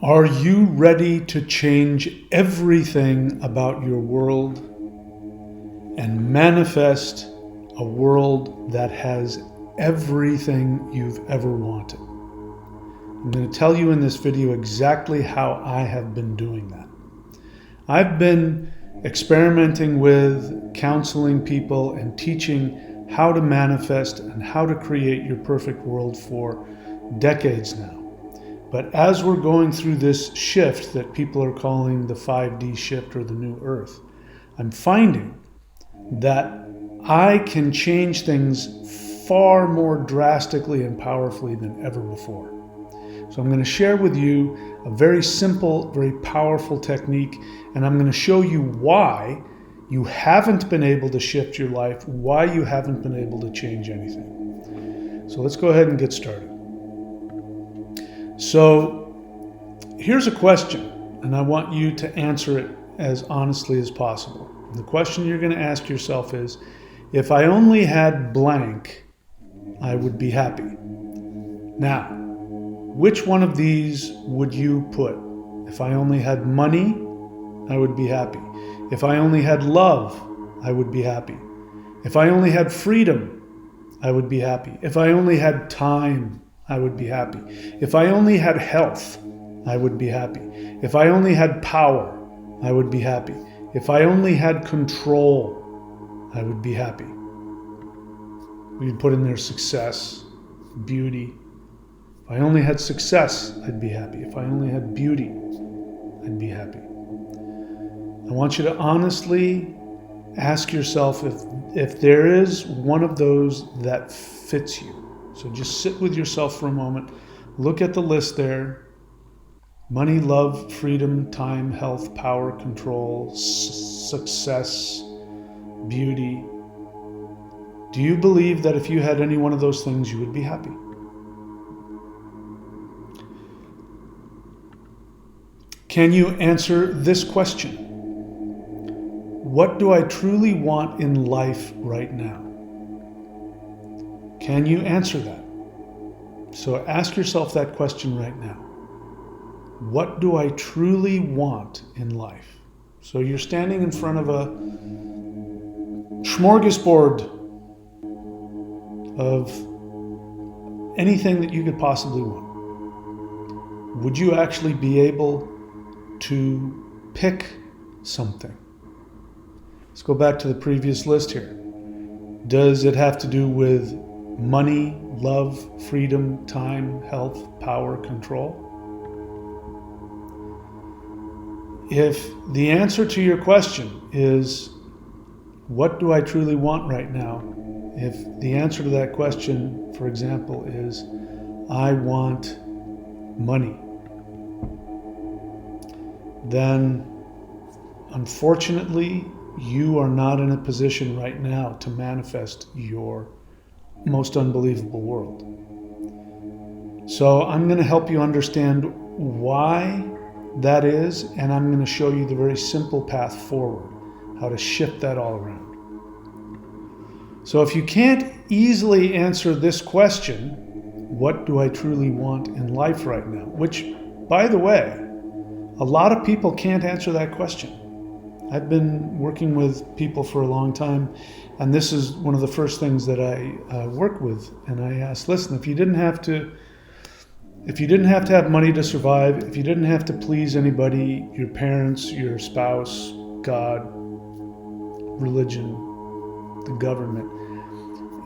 Are you ready to change everything about your world and manifest a world that has everything you've ever wanted? I'm going to tell you in this video exactly how I have been doing that. I've been experimenting with counseling people and teaching how to manifest and how to create your perfect world for decades now. But as we're going through this shift that people are calling the 5D shift or the new earth, I'm finding that I can change things far more drastically and powerfully than ever before. So I'm going to share with you a very simple, very powerful technique, and I'm going to show you why you haven't been able to shift your life, why you haven't been able to change anything. So let's go ahead and get started. So here's a question, and I want you to answer it as honestly as possible. The question you're going to ask yourself is, if I only had blank, I would be happy. Now, which one of these would you put? If I only had money, I would be happy. If I only had love, I would be happy. If I only had freedom, I would be happy. If I only had time, I would be happy. If I only had health, I would be happy. If I only had power, I would be happy. If I only had control, I would be happy. We could put in there success, beauty. If I only had success, I'd be happy. If I only had beauty, I'd be happy. I want you to honestly ask yourself if there is one of those that fits you. So just sit with yourself for a moment. Look at the list there. Money, love, freedom, time, health, power, control, success, beauty. Do you believe that if you had any one of those things, you would be happy? Can you answer this question? What do I truly want in life right now? Can you answer that? So ask yourself that question right now. What do I truly want in life? So you're standing in front of a smorgasbord of anything that you could possibly want. Would you actually be able to pick something? Let's go back to the previous list here. Does it have to do with money, love, freedom, time, health, power, control? If the answer to your question is, what do I truly want right now? If the answer to that question, for example, is, I want money, then unfortunately, you are not in a position right now to manifest your most unbelievable world. So I'm going to help you understand why that is, and I'm going to show you the very simple path forward, how to shift that all around. So if you can't easily answer this question, what do I truly want in life right now? Which, by the way, a lot of people can't answer that question. I've been working with people for a long time, and this is one of the first things that I work with. And I ask, listen, if you didn't have to have money to survive, if you didn't have to please anybody, your parents, your spouse, God, religion, the government,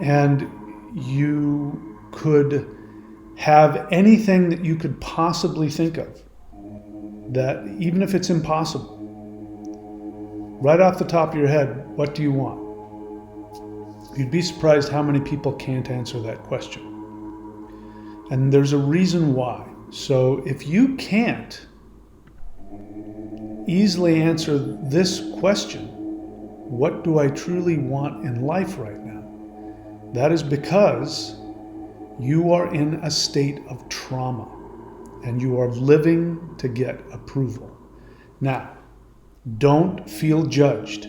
and you could have anything that you could possibly think of, that even if it's impossible, right off the top of your head, what do you want? You'd be surprised how many people can't answer that question. And there's a reason why. So if you can't easily answer this question, what do I truly want in life right now? That is because you are in a state of trauma and you are living to get approval. Now, don't feel judged.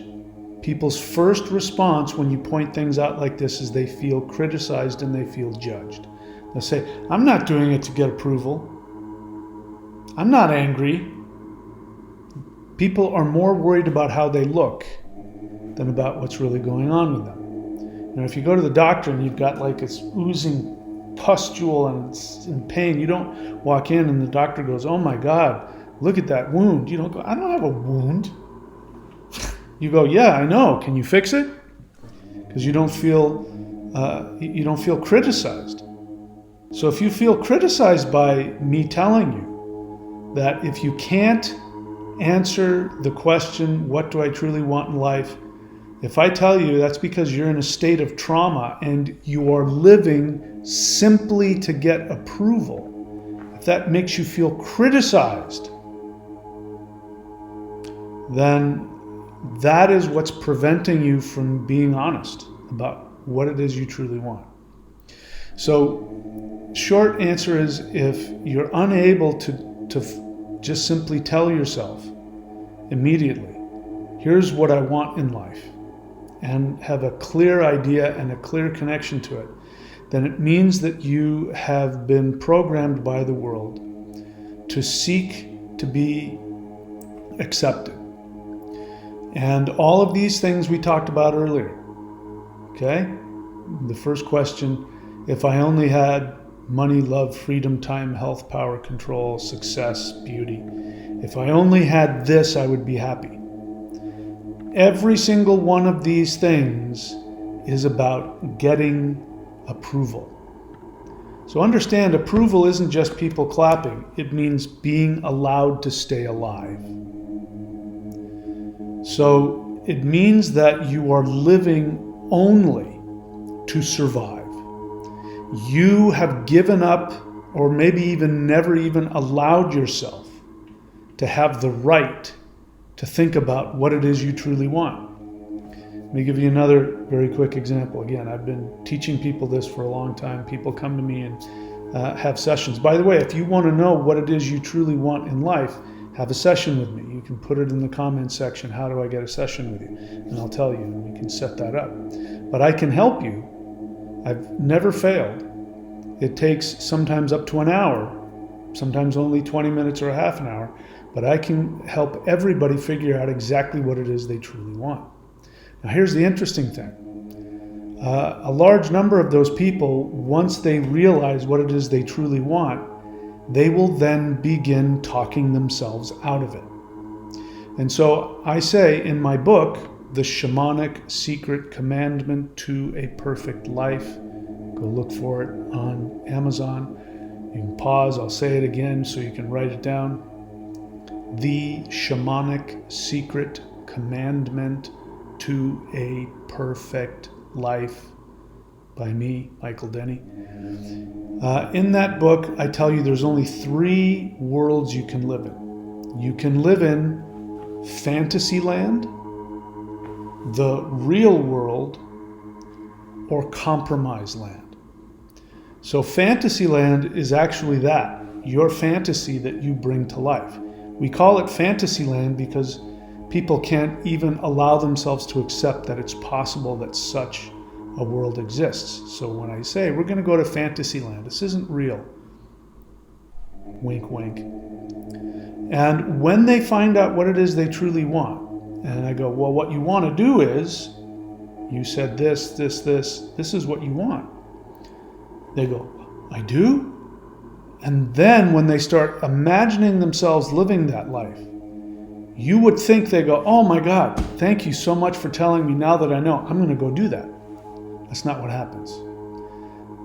People's first response when you point things out like this is they feel criticized and they feel judged. They'll say, I'm not doing it to get approval. I'm not angry. People are more worried about how they look than about what's really going on with them. If you go to the doctor and you've got like this oozing pustule and it's in pain, you don't walk in and the doctor goes, "Oh my God, look at that wound." You don't go, "I don't have a wound." You go, "Yeah, I know. Can you fix it?" Because you don't feel criticized. So if you feel criticized by me telling you that if you can't answer the question, "What do I truly want in life?" if I tell you that's because you're in a state of trauma and you are living simply to get approval, if that makes you feel criticized, then that is what's preventing you from being honest about what it is you truly want. So, short answer is, if you're unable to just simply tell yourself immediately, "Here's what I want in life," and have a clear idea and a clear connection to it, then it means that you have been programmed by the world to seek to be accepted. And all of these things we talked about earlier, okay? The first question, if I only had money, love, freedom, time, health, power, control, success, beauty, if I only had this, I would be happy. Every single one of these things is about getting approval. So understand, approval isn't just people clapping. It means being allowed to stay alive. So it means that you are living only to survive. You have given up, or maybe even never even allowed yourself to have the right to think about what it is you truly want. Let me give you another very quick example. Again, I've been teaching people this for a long time. People come to me and have sessions. By the way, if you want to know what it is you truly want in life, have a session with me. You can put it in the comments section, "How do I get a session with you?" And I'll tell you, and we can set that up. But I can help you. I've never failed. It takes sometimes up to an hour, sometimes only 20 minutes or a half an hour, but I can help everybody figure out exactly what it is they truly want. Now here's the interesting thing. A large number of those people, once they realize what it is they truly want, they will then begin talking themselves out of it. And so I say in my book, The Shamanic Secret Commandment to a Perfect Life, go look for it on Amazon. You can pause, I'll say it again so you can write it down. The Shamanic Secret Commandment to a Perfect Life by me, Michael Denny. In that book, I tell you there's only 3 worlds you can live in. You can live in fantasy land, the real world, or compromise land. So fantasy land is actually that, your fantasy that you bring to life. We call it fantasy land because people can't even allow themselves to accept that it's possible that such a world exists. So when I say we're going to go to fantasy land, this isn't real. Wink, wink. And when they find out what it is they truly want, and I go, "Well, what you want to do is, you said this is what you want." They go, "I do?" And then when they start imagining themselves living that life, you would think they go, "Oh my God, thank you so much for telling me. Now that I know, I'm going to go do that." That's not what happens.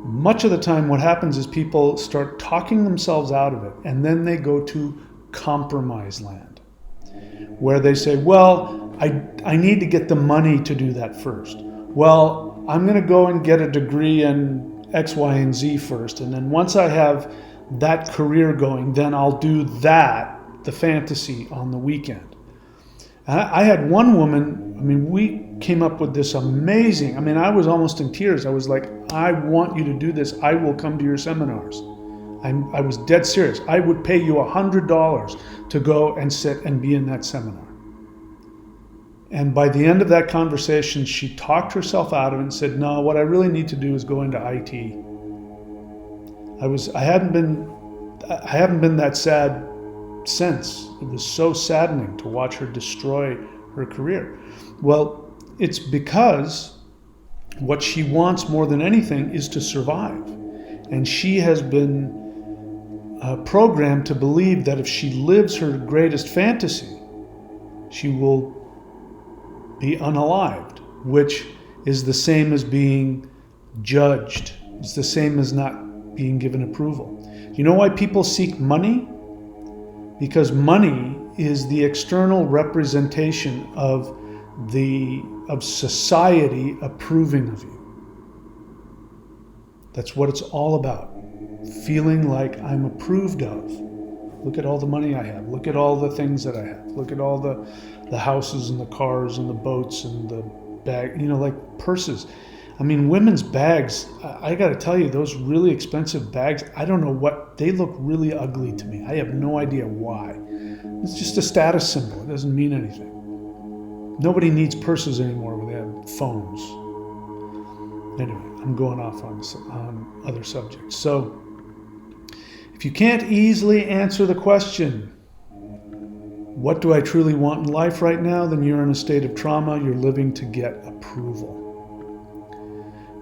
Much of the time what happens is people start talking themselves out of it, and then they go to compromise land, where they say, "Well, I need to get the money to do that first. Well, I'm going to go and get a degree in X, Y, and Z first, and then once I have that career going, then I'll do that, the fantasy, on the weekend." I had one woman, we came up with this amazing, I was almost in tears. I was like, "I want you to do this. I will come to your seminars." I was dead serious. I would pay you $100 to go and sit and be in that seminar. And by the end of that conversation, she talked herself out of it and said, "No, what I really need to do is go into IT." I haven't been that sad sense. It was so saddening to watch her destroy her career. Well, it's because what she wants more than anything is to survive. And she has been programmed to believe that if she lives her greatest fantasy, she will be unalived, which is the same as being judged. It's the same as not being given approval. You know why people seek money? Because money is the external representation of society approving of you. That's what it's all about. Feeling like I'm approved of. Look at all the money I have. Look at all the things that I have. Look at all the houses and the cars and the boats and the bag, like purses. I mean, women's bags, I got to tell you, those really expensive bags, I don't know what, they look really ugly to me. I have no idea why. It's just a status symbol. It doesn't mean anything. Nobody needs purses anymore when they have phones. Anyway, I'm going off on other subjects. So, if you can't easily answer the question, what do I truly want in life right now? Then you're in a state of trauma. You're living to get approval.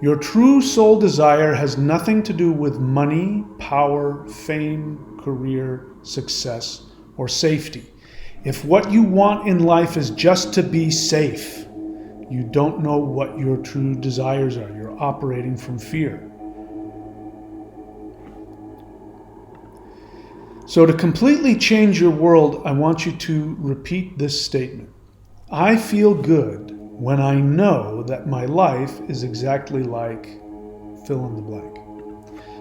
Your true soul desire has nothing to do with money, power, fame, career, success, or safety. If what you want in life is just to be safe, you don't know what your true desires are. You're operating from fear. So to completely change your world, I want you to repeat this statement. I feel good when I know that my life is exactly like fill in the blank.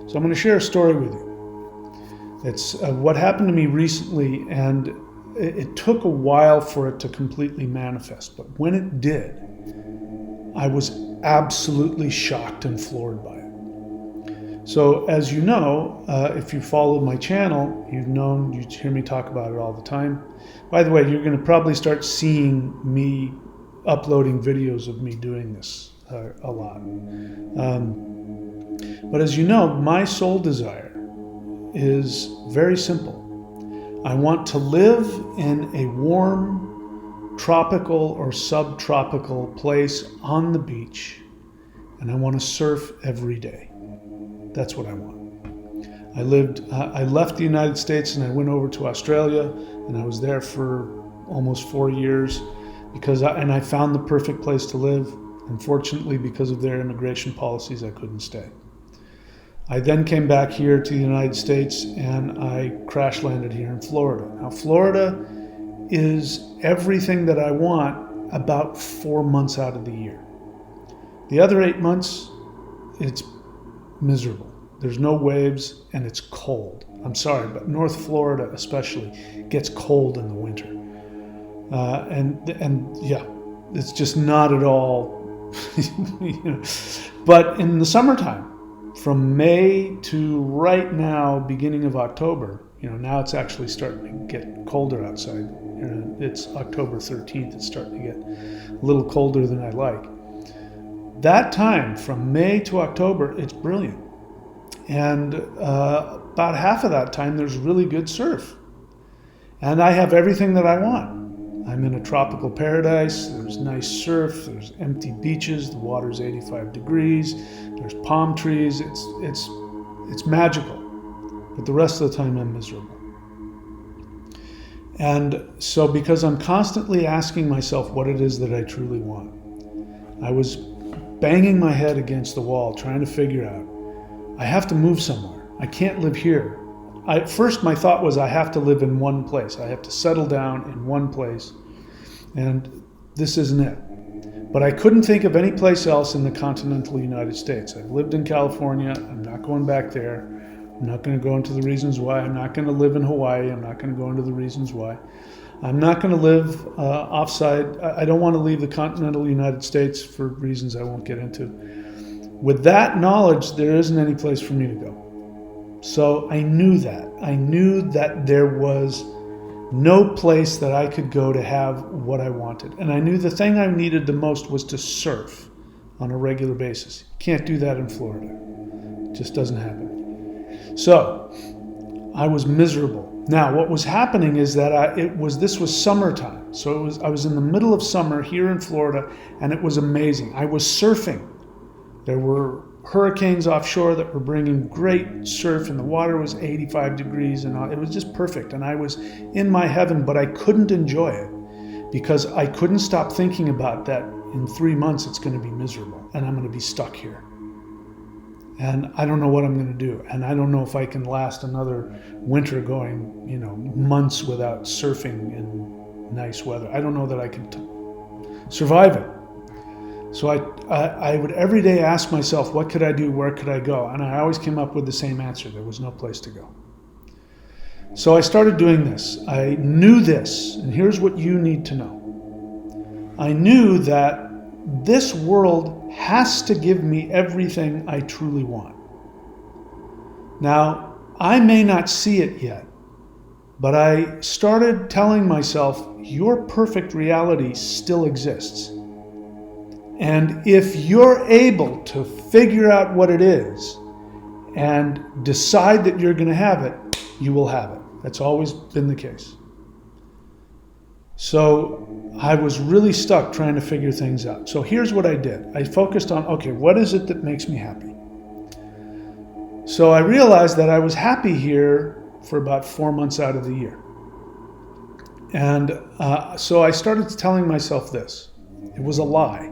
So I'm going to share a story with you. It's what happened to me recently, and it took a while for it to completely manifest. But when it did, I was absolutely shocked and floored by it. So as you know, if you follow my channel, you hear me talk about it all the time. By the way, you're going to probably start seeing me uploading videos of me doing this a lot. But as you know, my soul desire is very simple. I want to live in a warm, tropical or subtropical place on the beach, and I want to surf every day. That's what I want. I left the United States and I went over to Australia, and I was there for almost 4 years because I found the perfect place to live. Unfortunately, because of their immigration policies, I couldn't stay. I then came back here to the United States and I crash landed here in Florida. Now, Florida is everything that I want about 4 months out of the year. The other 8 months, it's miserable. There's no waves and it's cold. I'm sorry, but North Florida especially gets cold in the winter. And yeah, it's just not at all. But in the summertime, from May to right now, beginning of October, now it's actually starting to get colder outside. It's October 13th. It's starting to get a little colder than I like. That time, from May to October, it's brilliant. And about half of that time, there's really good surf. And I have everything that I want. I'm in a tropical paradise. There's nice surf. There's empty beaches. The water's 85 degrees. There's palm trees. It's magical. But the rest of the time, I'm miserable. And so because I'm constantly asking myself what it is that I truly want, I was banging my head against the wall, trying to figure out, I have to move somewhere. I can't live here. First, my thought was I have to live in one place. I have to settle down in one place. And this isn't it. But I couldn't think of any place else in the continental United States. I've lived in California. I'm not going back there. I'm not going to go into the reasons why. I'm not going to live in Hawaii. I'm not going to go into the reasons why. I'm not going to live offside. I don't want to leave the continental United States for reasons I won't get into. With that knowledge, there isn't any place for me to go. So I knew that. I knew that there was no place that I could go to have what I wanted. And I knew the thing I needed the most was to surf on a regular basis. Can't do that in Florida. It just doesn't happen. So I was miserable. Now, what was happening is that this was summertime. So I was in the middle of summer here in Florida, and it was amazing. I was surfing. There were hurricanes offshore that were bringing great surf, and the water was 85 degrees, and it was just perfect. And I was in my heaven, but I couldn't enjoy it because I couldn't stop thinking about that. In 3 months, it's going to be miserable, and I'm going to be stuck here. And I don't know what I'm going to do. And I don't know if I can last another winter going, months without surfing in nice weather. I don't know that I can survive it. So I would every day ask myself, what could I do? Where could I go? And I always came up with the same answer. There was no place to go. So I started doing this. I knew this, and here's what you need to know. I knew that this world has to give me everything I truly want. Now, I may not see it yet, but I started telling myself, your perfect reality still exists. And if you're able to figure out what it is and decide that you're going to have it, you will have it. That's always been the case. So I was really stuck trying to figure things out. So here's what I did. I focused on, okay, what is it that makes me happy? So I realized that I was happy here for about 4 months out of the year. And so I started telling myself this. It was a lie,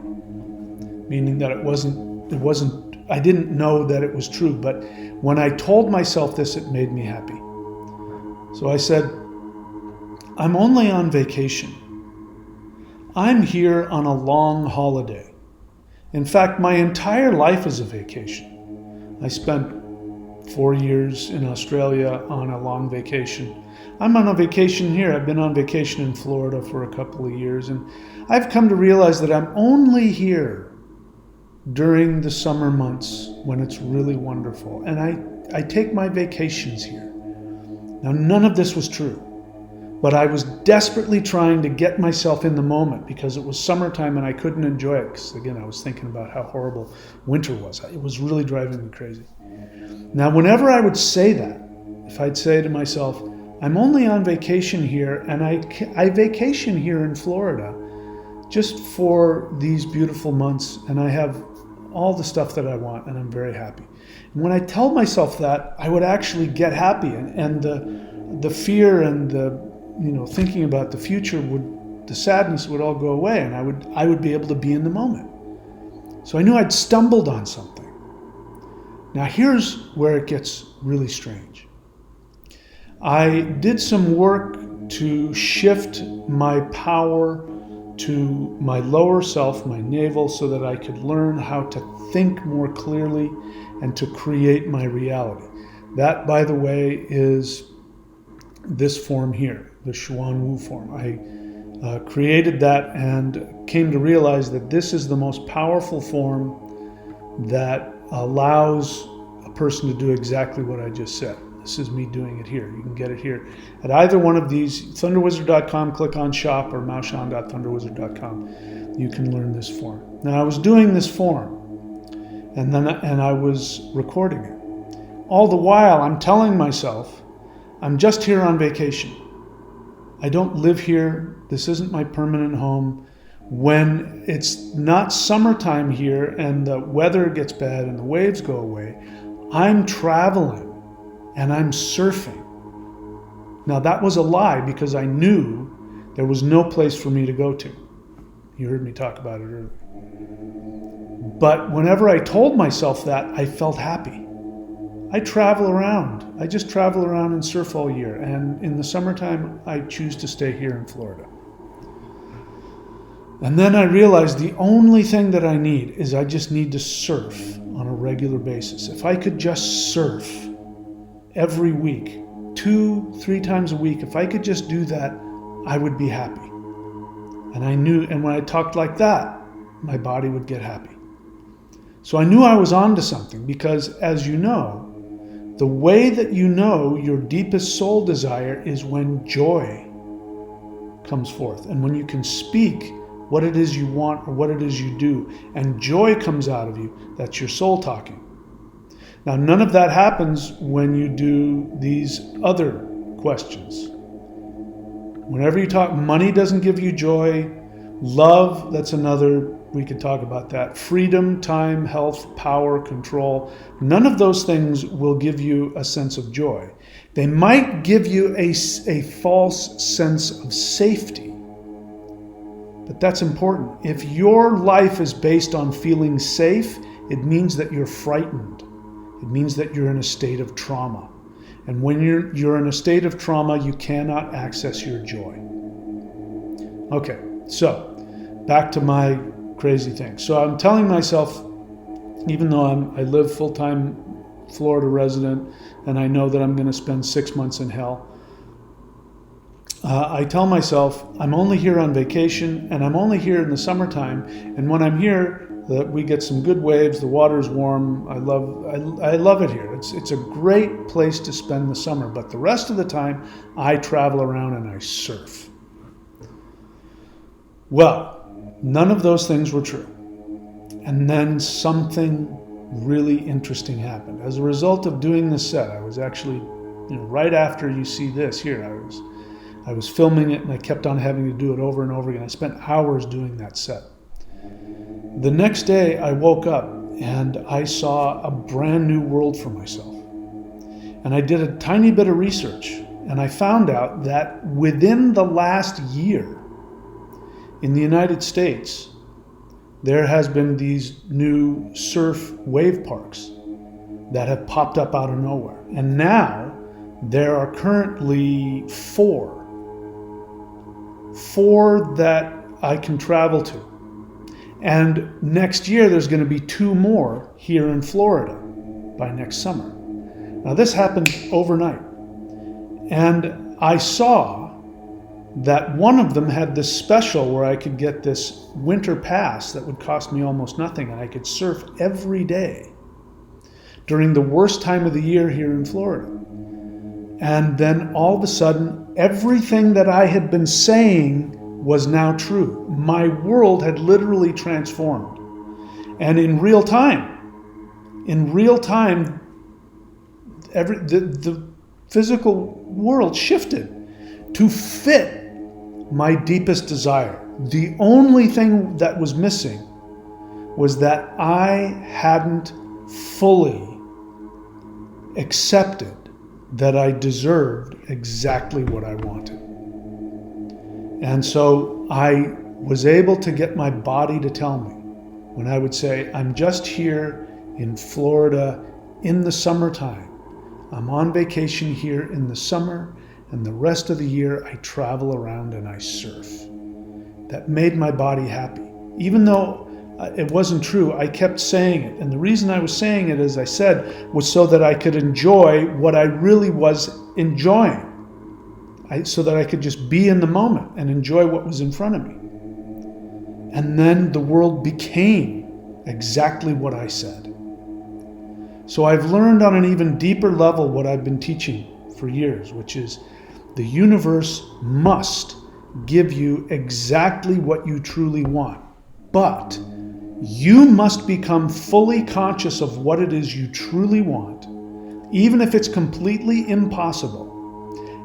meaning that it wasn't, I didn't know that it was true, but when I told myself this, it made me happy. So I said, I'm only on vacation. I'm here on a long holiday. In fact, my entire life is a vacation. I spent 4 years in Australia on a long vacation. I'm on a vacation here. I've been on vacation in Florida for a couple of years, and I've come to realize that I'm only here during the summer months when it's really wonderful. And I take my vacations here. Now, none of this was true. But I was desperately trying to get myself in the moment because it was summertime and I couldn't enjoy it. Because again, I was thinking about how horrible winter was. It was really driving me crazy. Now, whenever I would say that, if I'd say to myself, I'm only on vacation here and I vacation here in Florida just for these beautiful months and I have all the stuff that I want and I'm very happy. And when I tell myself that, I would actually get happy and the fear and the thinking about the future the sadness would all go away, and I would be able to be in the moment. So I knew I'd stumbled on something. Now here's where it gets really strange. I did some work to shift my power to my lower self, my navel, so that I could learn how to think more clearly and to create my reality. That, by the way, is this form here, the Xuan Wu form. I created that and came to realize that this is the most powerful form that allows a person to do exactly what I just said. This is me doing it here. You can get it here at either one of these, thunderwizard.com, click on shop, or maoshan.thunderwizard.com. You can learn this form. Now I was doing this form and I was recording it. All the while I'm telling myself, I'm just here on vacation. I don't live here. This isn't my permanent home. When it's not summertime here and the weather gets bad and the waves go away, I'm traveling and I'm surfing. Now that was a lie because I knew there was no place for me to go to. You heard me talk about it earlier. But whenever I told myself that, I felt happy. I travel around. I just travel around and surf all year. And in the summertime, I choose to stay here in Florida. And then I realized the only thing that I need is I just need to surf on a regular basis. If I could just surf every week, 2-3 times a week, if I could just do that, I would be happy. And I knew, and when I talked like that, my body would get happy. So I knew I was onto something because, as you know, the way that you know your deepest soul desire is when joy comes forth and when you can speak what it is you want or what it is you do, and joy comes out of you. That's your soul talking. Now, none of that happens when you do these other questions. Whenever you talk, money doesn't give you joy. Love, that's another, we could talk about that. Freedom, time, health, power, control. None of those things will give you a sense of joy. They might give you a false sense of safety. But that's important. If your life is based on feeling safe, it means that you're frightened. It means that you're in a state of trauma. And when you're in a state of trauma, you cannot access your joy. Okay, so back to my crazy thing. So I'm telling myself, even though I live full-time Florida resident, and I know that I'm going to spend 6 months in hell, I tell myself I'm only here on vacation, and I'm only here in the summertime. And when I'm here, we get some good waves. The water's warm. I love it here. It's a great place to spend the summer. But the rest of the time, I travel around and I surf. Well, none of those things were true. And then something really interesting happened. As a result of doing this set, I was actually, right after you see this here, I was filming it and I kept on having to do it over and over again. I spent hours doing that set. The next day I woke up and I saw a brand new world for myself. And I did a tiny bit of research and I found out that within the last year in the United States, there has been these new surf wave parks that have popped up out of nowhere. And now there are currently four that I can travel to. And next year there's going to be 2 more here in Florida by next summer. Now this happened overnight. And I saw that one of them had this special where I could get this winter pass that would cost me almost nothing, and I could surf every day during the worst time of the year here in Florida. And then all of a sudden, everything that I had been saying was now true. My world had literally transformed. And in real time, the physical world shifted to fit my deepest desire. The only thing that was missing was that I hadn't fully accepted that I deserved exactly what I wanted. And so I was able to get my body to tell me when I would say, I'm just here in Florida in the summertime. I'm on vacation here in the summer, and the rest of the year I travel around and I surf. That made my body happy. Even though it wasn't true, I kept saying it. And the reason I was saying it, as I said, was so that I could enjoy what I really was enjoying. So that I could just be in the moment and enjoy what was in front of me. And then the world became exactly what I said. So I've learned on an even deeper level what I've been teaching for years, which is the universe must give you exactly what you truly want. But you must become fully conscious of what it is you truly want, even if it's completely impossible.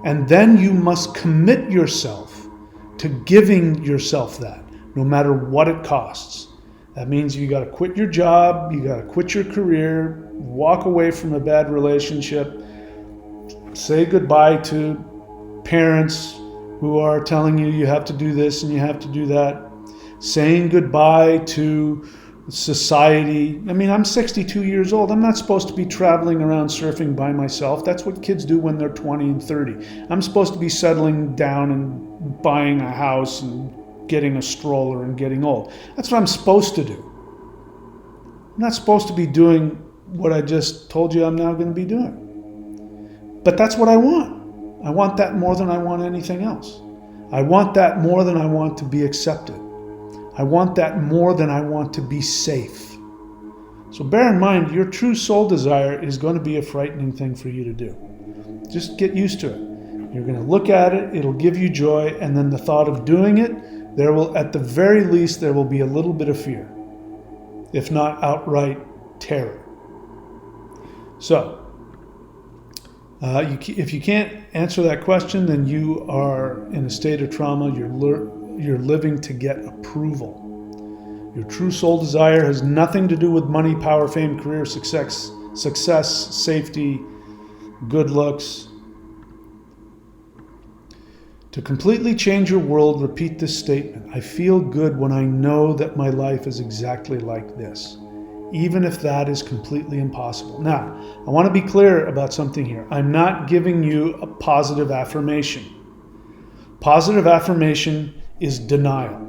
And then you must commit yourself to giving yourself that, no matter what it costs. That means you got to quit your job, you got to quit your career, walk away from a bad relationship, say goodbye to parents who are telling you you have to do this and you have to do that, saying goodbye to society. I mean, I'm 62 years old. I'm not supposed to be traveling around surfing by myself. That's what kids do when they're 20 and 30. I'm supposed to be settling down and buying a house and getting a stroller and getting old. That's what I'm supposed to do. I'm not supposed to be doing what I just told you I'm now going to be doing. But that's what I want. I want that more than I want anything else. I want that more than I want to be accepted. I want that more than I want to be safe. So bear in mind, your true soul desire is going to be a frightening thing for you to do. Just get used to it. You're going to look at it, it'll give you joy, and then the thought of doing it, there will, at the very least, there will be a little bit of fear, if not outright terror. So, If you can't answer that question, then you are in a state of trauma. You're living to get approval. Your true soul desire has nothing to do with money, power, fame, career, success, safety, good looks. To completely change your world, repeat this statement. I feel good when I know that my life is exactly like this, even if that is completely impossible. Now, I want to be clear about something here. I'm not giving you a positive affirmation. Positive affirmation is denial.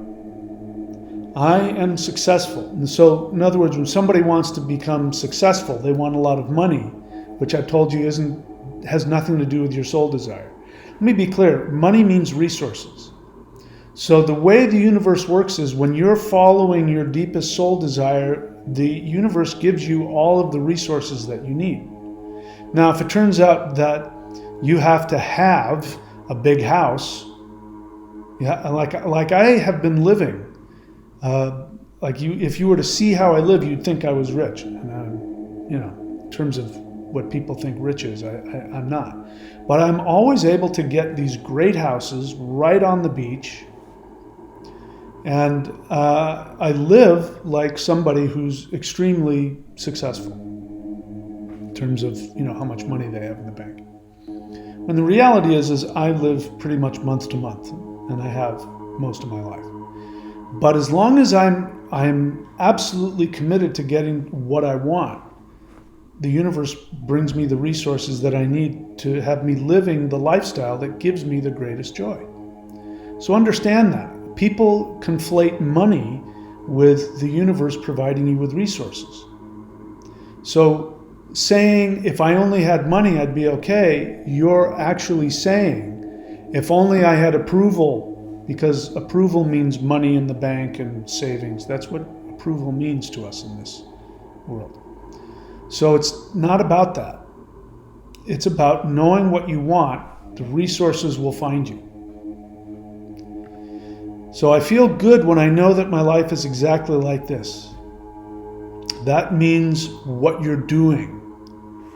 I am successful. And so, in other words, when somebody wants to become successful, they want a lot of money, which I've told you has nothing to do with your soul desire. Let me be clear. Money means resources. So the way the universe works is when you're following your deepest soul desire, the universe gives you all of the resources that you need. Now, if it turns out that you have to have a big house, like I have been living, if you were to see how I live, you'd think I was rich. And in terms of what people think rich is, I'm not. But I'm always able to get these great houses right on the beach. And I live like somebody who's extremely successful in terms of how much money they have in the bank. And the reality is I live pretty much month to month, and I have most of my life. But as long as I'm absolutely committed to getting what I want, the universe brings me the resources that I need to have me living the lifestyle that gives me the greatest joy. So understand that. People conflate money with the universe providing you with resources. So saying, if I only had money, I'd be okay, you're actually saying, if only I had approval, because approval means money in the bank and savings. That's what approval means to us in this world. So it's not about that. It's about knowing what you want. The resources will find you. So I feel good when I know that my life is exactly like this. That means what you're doing,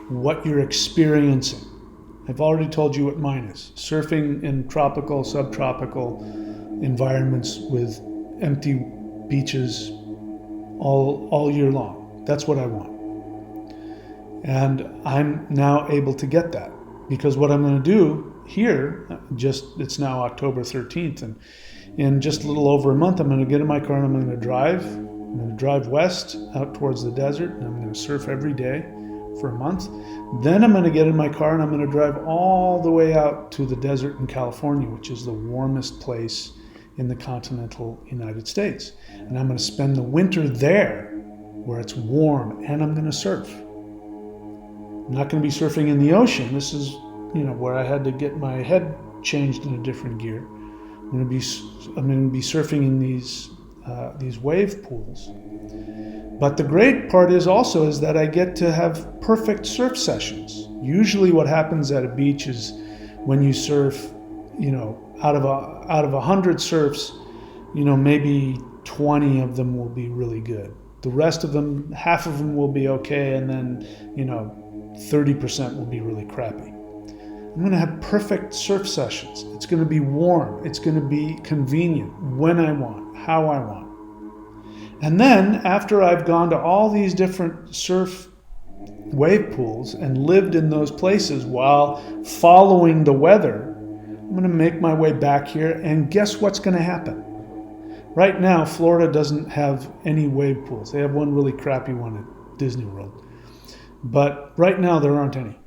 what you're experiencing. I've already told you what mine is. Surfing in tropical, subtropical environments with empty beaches all year long. That's what I want. And I'm now able to get that, because what I'm going to do here, it's now October 13th, and in just a little over a month, I'm going to get in my car and I'm going to drive. I'm going to drive west out towards the desert, and I'm going to surf every day for a month. Then I'm going to get in my car and I'm going to drive all the way out to the desert in California, which is the warmest place in the continental United States. And I'm going to spend the winter there where it's warm, and I'm going to surf. I'm not going to be surfing in the ocean. This is, where I had to get my head changed in a different gear. I'm going to be surfing in these wave pools. But the great part is that I get to have perfect surf sessions. Usually what happens at a beach is when you surf, out of 100 surfs, maybe 20 of them will be really good. The rest of them, half of them will be okay, and then, 30% will be really crappy. I'm going to have perfect surf sessions. It's going to be warm. It's going to be convenient when I want, how I want. And then after I've gone to all these different surf wave pools and lived in those places while following the weather, I'm going to make my way back here, and guess what's going to happen? Right now, Florida doesn't have any wave pools. They have one really crappy one at Disney World. But right now, there aren't any.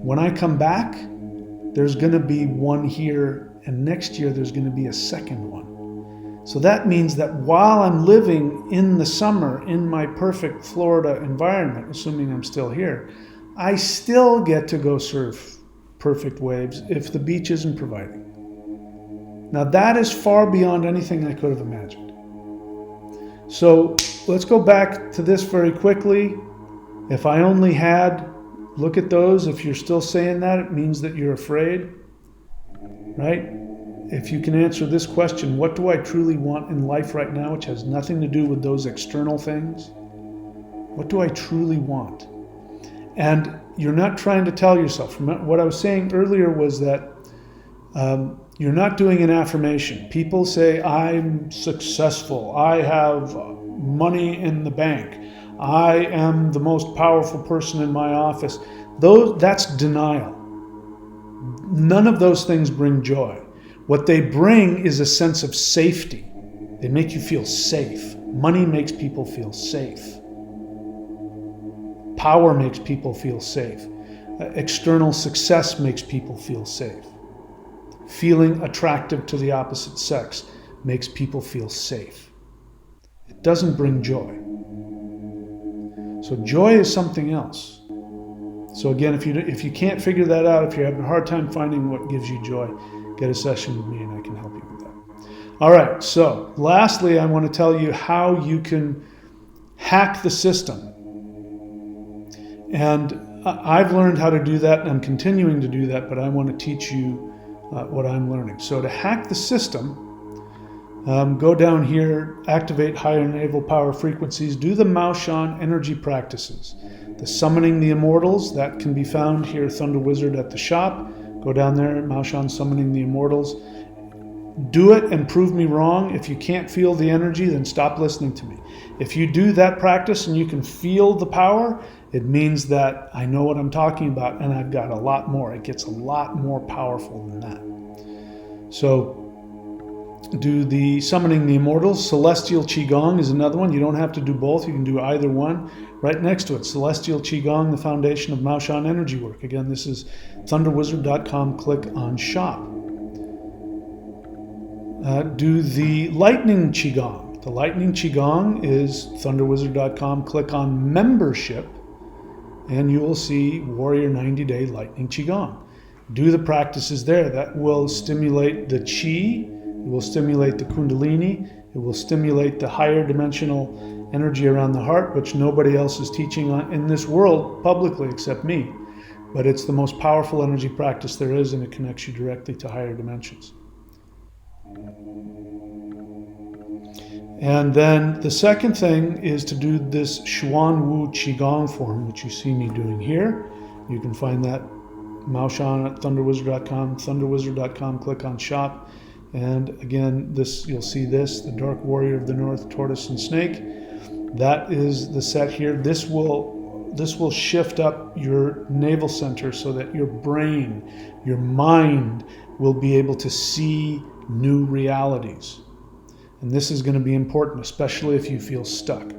When I come back, there's going to be one here, and next year there's going to be a second one. So that means that while I'm living in the summer in my perfect Florida environment, assuming I'm still here, I still get to go surf perfect waves if the beach isn't providing. Now that is far beyond anything I could have imagined. So let's go back to this very quickly. If I only had, look at those. If you're still saying that, it means that you're afraid, right? If you can answer this question, what do I truly want in life right now, which has nothing to do with those external things? What do I truly want? And you're not trying to tell yourself. What I was saying earlier was that you're not doing an affirmation. People say, I'm successful. I have money in the bank. I am the most powerful person in my office. That's denial. None of those things bring joy. What they bring is a sense of safety. They make you feel safe. Money makes people feel safe. Power makes people feel safe. External success makes people feel safe. Feeling attractive to the opposite sex makes people feel safe. It doesn't bring joy. So joy is something else. So again, if you can't figure that out, if you're having a hard time finding what gives you joy, get a session with me and I can help you with that. All right, so lastly, I want to tell you how you can hack the system. And I've learned how to do that, and I'm continuing to do that, but I want to teach you what I'm learning. So to hack the system, go down here, activate higher naval power frequencies, do the Maoshan energy practices. The Summoning the Immortals, that can be found here, Thunder Wizard at the shop. Go down there, Maoshan Summoning the Immortals. Do it and prove me wrong. If you can't feel the energy, then stop listening to me. If you do that practice and you can feel the power, it means that I know what I'm talking about and I've got a lot more. It gets a lot more powerful than that. So do the Summoning the Immortals. Celestial Qigong is another one. You don't have to do both. You can do either one. Right next to it, Celestial Qigong, the foundation of Maoshan energy work. Again, this is thunderwizard.com. Click on shop. Do the Lightning Qigong. The Lightning Qigong is thunderwizard.com. Click on membership and you will see Warrior 90-Day Lightning Qigong. Do the practices there. That will stimulate the Qi. It will stimulate the Kundalini. It will stimulate the higher dimensional energy around the heart, which nobody else is teaching on in this world publicly except me. But it's the most powerful energy practice there is, and it connects you directly to higher dimensions. And then the second thing is to do this Xuan Wu Qigong form, which you see me doing here. You can find that Maoshan at thunderwizard.com, thunderwizard.com, click on shop. And again, you'll see this, the Dark Warrior of the North, Tortoise and Snake. That is the set here. This will shift up your navel center so that your brain, your mind will be able to see new realities. And this is going to be important, especially if you feel stuck.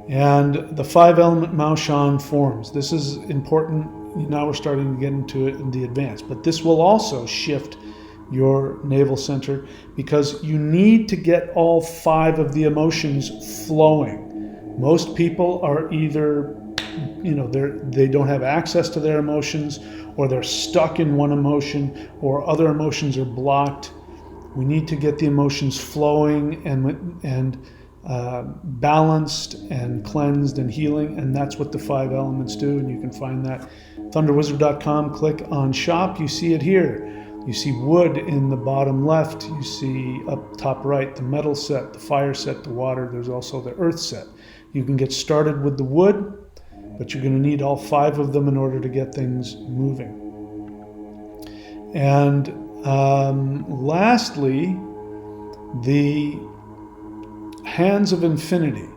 And the 5-element Maoshan forms. This is important. Now we're starting to get into it in the advanced. But this will also shift your navel center because you need to get all 5 of the emotions flowing. Most people are either, they don't have access to their emotions, or they're stuck in one emotion, or other emotions are blocked. We need to get the emotions flowing and balanced and cleansed and healing, and that's what the 5 elements do, and you can find that thunderwizard.com. Click on shop. You see it here. You see wood in the bottom left. You see up top right the metal set, the fire set, the water. There's also the earth set. You can get started with the wood, but you're going to need all 5 of them in order to get things moving. And lastly, the Hands of Infinity.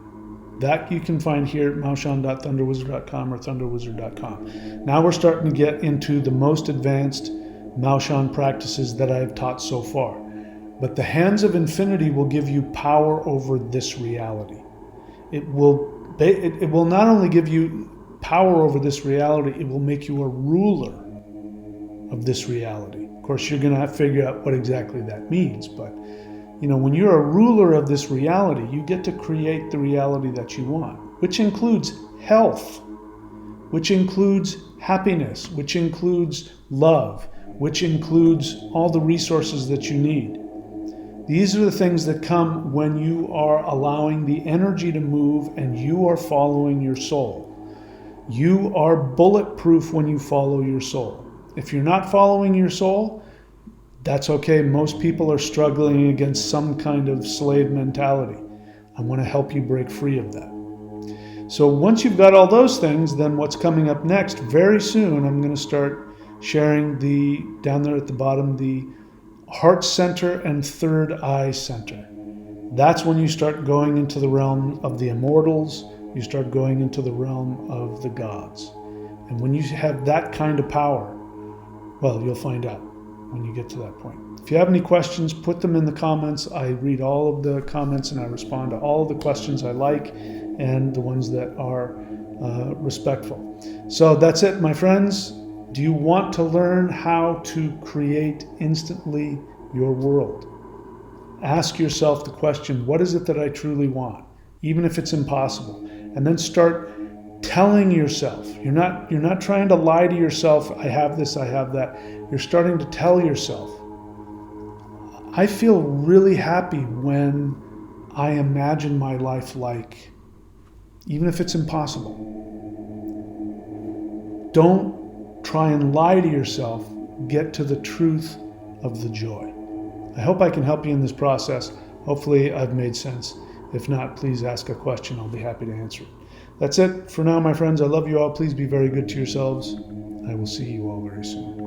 That you can find here at maoshan.thunderwizard.com or thunderwizard.com. Now we're starting to get into the most advanced Maoshan practices that I've taught so far. But the Hands of Infinity will give you power over this reality. It will not only give you power over this reality, it will make you a ruler of this reality. Of course, you're going to have to figure out what exactly that means, but when you're a ruler of this reality, you get to create the reality that you want, which includes health, which includes happiness, which includes love, which includes all the resources that you need. These are the things that come when you are allowing the energy to move and you are following your soul. You are bulletproof when you follow your soul. If you're not following your soul, that's okay. Most people are struggling against some kind of slave mentality. I want to help you break free of that. So once you've got all those things, then what's coming up next, very soon, I'm going to start sharing down there at the bottom, the heart center and third eye center. That's when you start going into the realm of the immortals, you start going into the realm of the gods. And when you have that kind of power, well, you'll find out when you get to that point. If you have any questions, put them in the comments. I read all of the comments and I respond to all of the questions I like and the ones that are respectful. So that's it, my friends. Do you want to learn how to create instantly your world? Ask yourself the question, what is it that I truly want? Even if it's impossible. And then start telling yourself. You're not trying to lie to yourself, I have this, I have that. You're starting to tell yourself, I feel really happy when I imagine my life like, even if it's impossible. Don't try and lie to yourself. Get to the truth of the joy. I hope I can help you in this process. Hopefully I've made sense. If not, please ask a question. I'll be happy to answer it. That's it for now, my friends. I love you all. Please be very good to yourselves. I will see you all very soon.